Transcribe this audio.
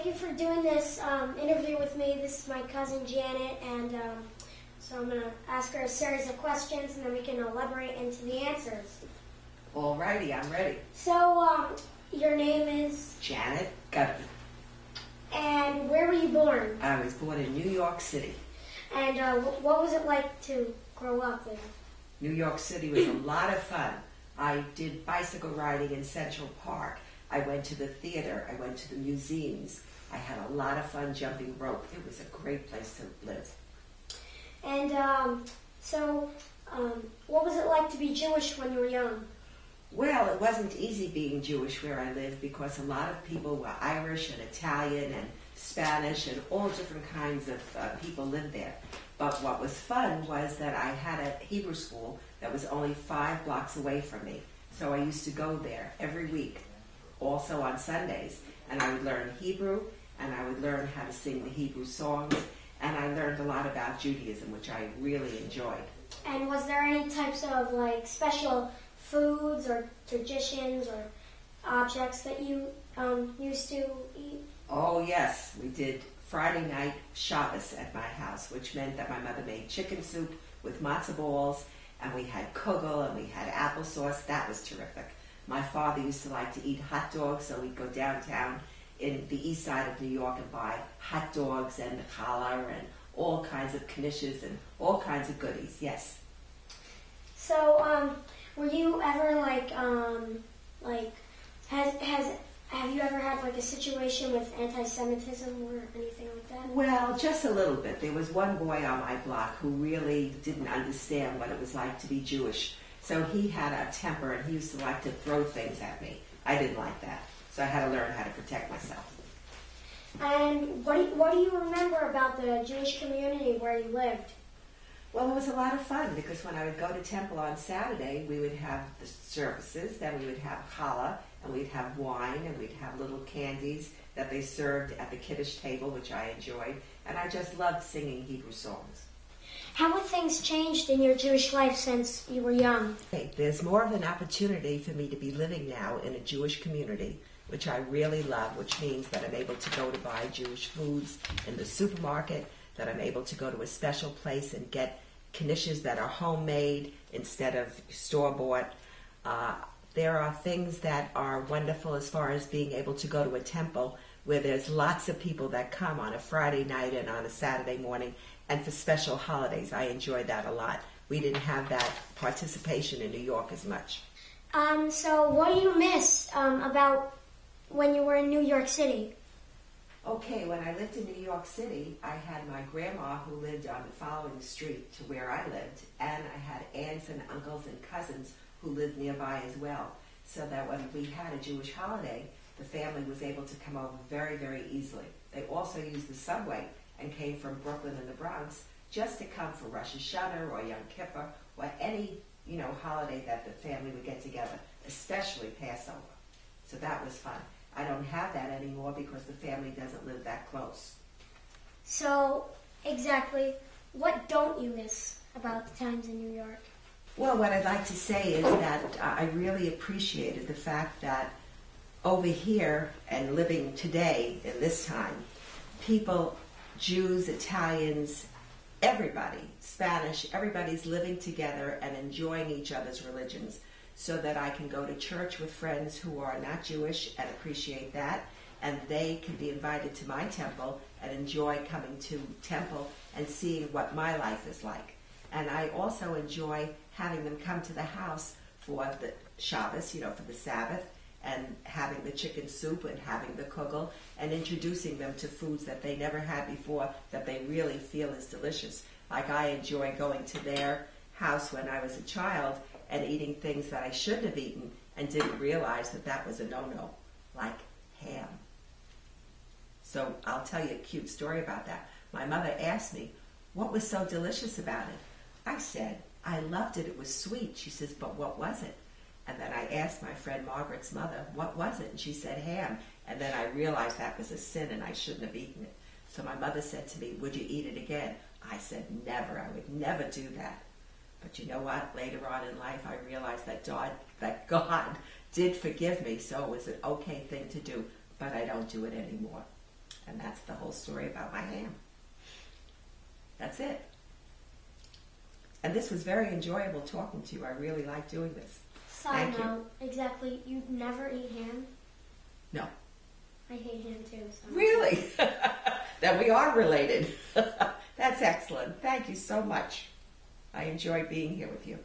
thank you for doing this interview with me. This is my cousin Janet, and so I'm going to ask her a series of questions, and then we can elaborate into the answers. Alrighty, I'm ready. So, your name is? Janet Gutman. And where were you born? I was born in New York City. And what was it like to grow up there? New York City was a lot of fun. I did bicycle riding in Central Park. I went to the theater. I went to the museums. I had a lot of fun jumping rope. It was a great place to live. And what was it like to be Jewish when you were young? Well, it wasn't easy being Jewish where I lived because a lot of people were Irish and Italian and Spanish and all different kinds of people lived there. But what was fun was that I had a Hebrew school that was only 5 blocks away from me. So I used to go there every week, also on Sundays, and I would learn Hebrew, and I would learn how to sing the Hebrew songs, and I learned a lot about Judaism, which I really enjoyed. And was there any types of special foods or traditions or objects that you used to eat? Oh yes, we did Friday night Shabbos at my house, which meant that my mother made chicken soup with matzah balls, and we had kugel, and we had applesauce. That was terrific. My father used to like to eat hot dogs, so we'd go downtown in the east side of New York and buy hot dogs and challah and all kinds of knishes and all kinds of goodies, yes. So, were you ever have you ever had a situation with anti-Semitism or anything like that? Well, just a little bit. There was one boy on my block who really didn't understand what it was like to be Jewish. So he had a temper and he used to like to throw things at me. I didn't like that. So I had to learn how to protect myself. And what do you remember about the Jewish community where you lived? Well, it was a lot of fun because when I would go to temple on Saturday, we would have the services, then we would have challah, and we'd have wine, and we'd have little candies that they served at the Kiddush table, which I enjoyed, and I just loved singing Hebrew songs. How have things changed in your Jewish life since you were young? There's more of an opportunity for me to be living now in a Jewish community, which I really love, which means that I'm able to go to buy Jewish foods in the supermarket, that I'm able to go to a special place and get knishes that are homemade instead of store-bought. There are things that are wonderful as far as being able to go to a temple where there's lots of people that come on a Friday night and on a Saturday morning, and for special holidays. I enjoy that a lot. We didn't have that participation in New York as much. So what do you miss about when you were in New York City? Okay, when I lived in New York City, I had my grandma who lived on the following street to where I lived, and I had aunts and uncles and cousins who lived nearby as well, so that when we had a Jewish holiday, the family was able to come over very, very easily. They also used the subway and came from Brooklyn and the Bronx just to come for Rosh Hashanah or Yom Kippur or any, holiday that the family would get together, especially Passover. So that was fun. I don't have that anymore because the family doesn't live that close. So, exactly, what don't you miss about the times in New York? Well, what I'd like to say is that I really appreciated the fact that over here and living today in this time, people, Jews, Italians, everybody, Spanish, everybody's living together and enjoying each other's religions, so that I can go to church with friends who are not Jewish and appreciate that, and they can be invited to my temple and enjoy coming to temple and seeing what my life is like. And I also enjoy having them come to the house for the Shabbos, for the Sabbath, and having the chicken soup and having the kugel and introducing them to foods that they never had before that they really feel is delicious. Like I enjoy going to their house when I was a child and eating things that I shouldn't have eaten and didn't realize that that was a no-no, like ham. So I'll tell you a cute story about that. My mother asked me, what was so delicious about it? I said, I loved it. It was sweet. She says, but what was it? And then I asked my friend Margaret's mother, what was it? And she said, ham. And then I realized that was a sin and I shouldn't have eaten it. So my mother said to me, would you eat it again? I said, never. I would never do that. But you know what? Later on in life, I realized that God did forgive me, so it was an okay thing to do, but I don't do it anymore. And that's the whole story about my ham. That's it. And this was very enjoyable talking to you. I really like doing this. Side Thank you. note, exactly, you never eat ham? No. I hate ham too. So. Really? Then we are related. That's excellent. Thank you so much. I enjoy being here with you.